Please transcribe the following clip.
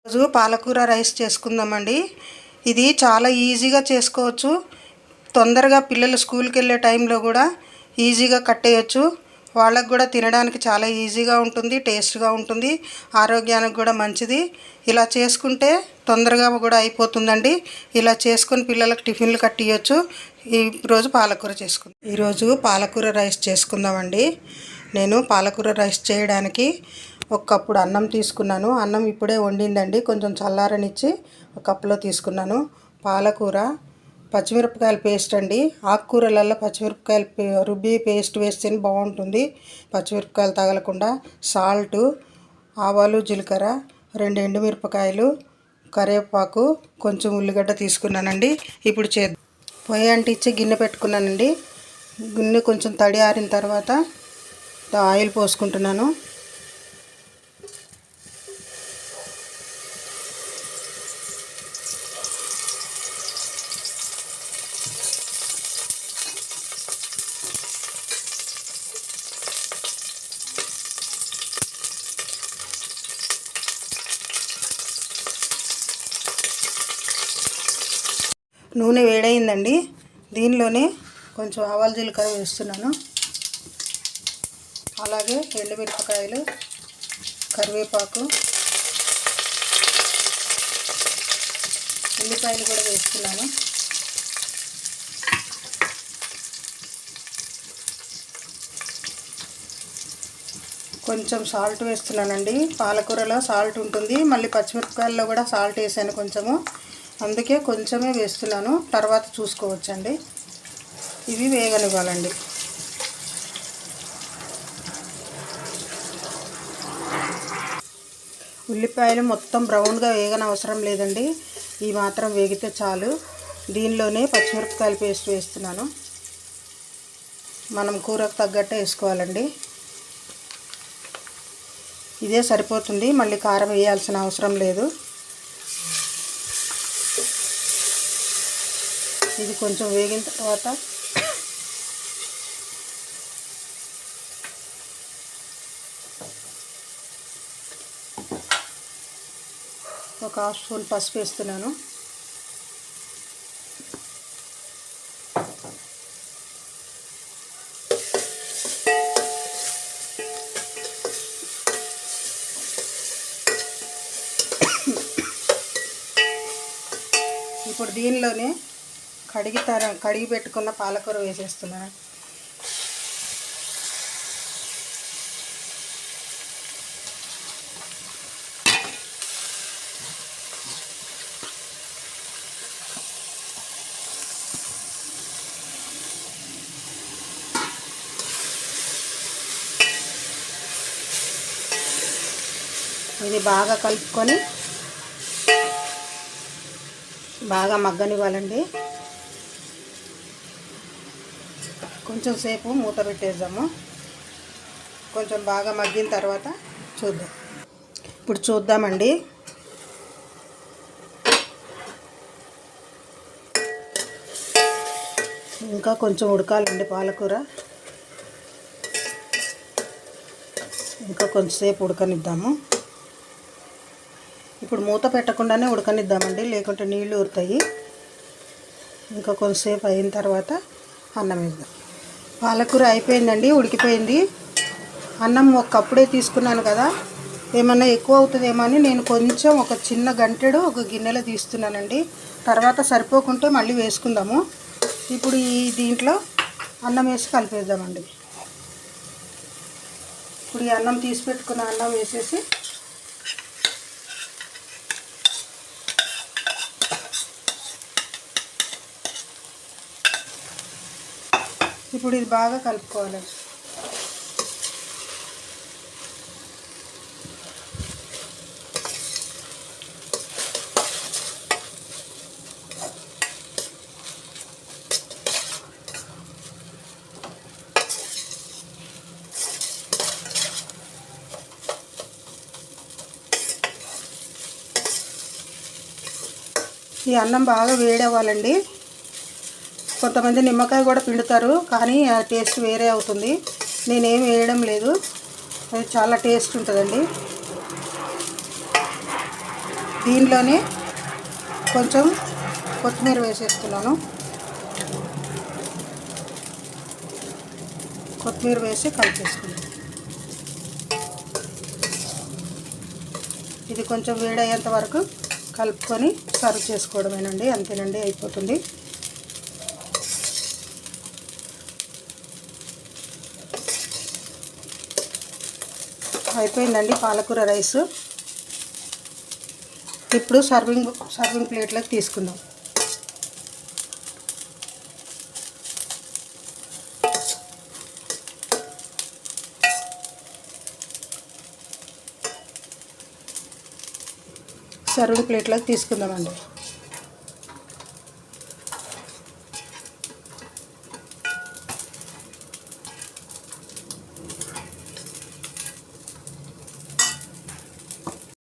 రోజు పాలకూర రైస్ చేసుకుందామండి. ఇది చాలా ఈజీగా చేసుకోవచ్చు. తొందరగా పిల్లలు స్కూల్కి వెళ్ళే టైంలో కూడా ఈజీగా కట్టేయచ్చు. వాళ్ళకు కూడా తినడానికి చాలా ఈజీగా ఉంటుంది, టేస్ట్గా ఉంటుంది, ఆరోగ్యానికి కూడా మంచిది. ఇలా చేసుకుంటే తొందరగా కూడా అయిపోతుందండి. ఇలా చేసుకొని పిల్లలకు టిఫిన్లు కట్టియచ్చు. ఈరోజు పాలకూర రైస్ చేసుకుందామండి. నేను పాలకూర రైస్ చేయడానికి ఒక కప్పుడు అన్నం తీసుకున్నాను. అన్నం ఇప్పుడే వండిందండి, కొంచెం చల్లారనిచ్చి ఒక కప్పులో తీసుకున్నాను. పాలకూర, పచ్చిమిరపకాయల పేస్ట్ అండి. ఆకుకూరలలో పచ్చిమిరపకాయలు రుబ్బి పేస్ట్ వేస్తేనే బాగుంటుంది, పచ్చిమిరపకాయలు తగలకుండా. సాల్టు, ఆవాలు, జీలకర్ర, 2 ఎండుమిరపకాయలు, కరివేపాకు, కొంచెం ఉల్లిగడ్డ తీసుకున్నానండి. ఇప్పుడు పొయ్యి అంటించి గిన్నె పెట్టుకున్నానండి. గిన్నె కొంచెం తడి ఆరిన తర్వాత ఆయిల్ పోసుకుంటున్నాను. నూనె వేడైందండి. దీనిలోనే కొంచెం ఆవాలు, జీలకర్ర వేస్తున్నాను. అలాగే ఎండుమిరపకాయలు, కరివేపాకు, ఉల్లిపాయలు కూడా వేస్తున్నాను. కొంచెం సాల్ట్ వేస్తున్నానండి. పాలకూరలో సాల్ట్ ఉంటుంది, మళ్ళీ పచ్చిమిరపకాయల్లో కూడా సాల్ట్ వేసాను కొంచెము, అందుకే కొంచెమే వేస్తున్నాను. తర్వాత చూసుకోవచ్చండి. ఇవి వేగనివ్వాలండి. ఉల్లిపాయలు మొత్తం బ్రౌన్గా వేగనవసరం లేదండి, ఈ మాత్రం వేగితే చాలు. దీనిలోనే పచ్చిమిరపకాయల పేస్ట్ వేస్తున్నాను. మనం కూరకు తగ్గట్టే వేసుకోవాలండి. ఇదే సరిపోతుంది, మళ్ళీ కారం వేయాల్సిన అవసరం లేదు. ఇది కొంచెం వేగిన తర్వాత ఒక 1/2 స్పూన్ పసుపు వేస్తున్నాను. ఇప్పుడు దీనిలోనే కడిగి పెట్టుకున్న పాలకూర వేసేస్తున్నాను. ఇది బాగా కలుపుకొని బాగా మగ్గనివ్వాలండి. కొంచెం సేపు మూత పెట్టేద్దాము. కొంచెం బాగా మగ్గిన తర్వాత చూద్దాం. ఇప్పుడు చూద్దామండి. ఇంకా కొంచెం ఉడకాలండి పాలకూర. ఇంకా కొంచెంసేపు ఉడకనిద్దాము. ఇప్పుడు మూత పెట్టకుండానే ఉడకనిద్దామండి, లేకుంటే నీళ్ళు ఊరుతాయి. ఇంకా కొంచెంసేపు అయిన తర్వాత అన్నం వేద్దాం. పాలకూర అయిపోయిందండి, ఉడికిపోయింది. అన్నం ఒక కప్పుడే తీసుకున్నాను కదా, ఏమన్నా ఎక్కువ అవుతుందేమో అని నేను కొంచెం ఒక చిన్న గంటెడు ఒక గిన్నెలో తీస్తున్నానండి. తర్వాత సరిపోకుంటే మళ్ళీ వేసుకుందాము. ఇప్పుడు దీంట్లో అన్నం వేసి కలిపేద్దామండి. ఇప్పుడు ఈ అన్నం తీసి పెట్టుకున్న అన్నం వేసేసి ఇప్పుడు ఇది బాగా కలుపుకోవాలి. ఈ అన్నం బాగా వేడవ్వాలండి. కొంతమంది నిమ్మకాయ కూడా పిండుతారు, కానీ ఆ టేస్ట్ వేరే అవుతుంది. నేనేం వేయడం లేదు, అది చాలా టేస్ట్ ఉంటుందండి. దీనిలోనే కొంచెం కొత్తిమీర వేసేస్తున్నాను. కొత్తిమీర వేసి కలిపేసుకున్నాను. ఇది కొంచెం వేడయ్యేంత వరకు కలుపుకొని సర్వ్ చేసుకోవడమేనండి. అంతేనండి, అయిపోతుంది. అయిపోయిందండి పాలకూర రైస్. ఇప్పుడు సర్వింగ్ ప్లేట్లోకి తీసుకుందాం. సర్వింగ్ ప్లేట్లోకి తీసుకుందామండి.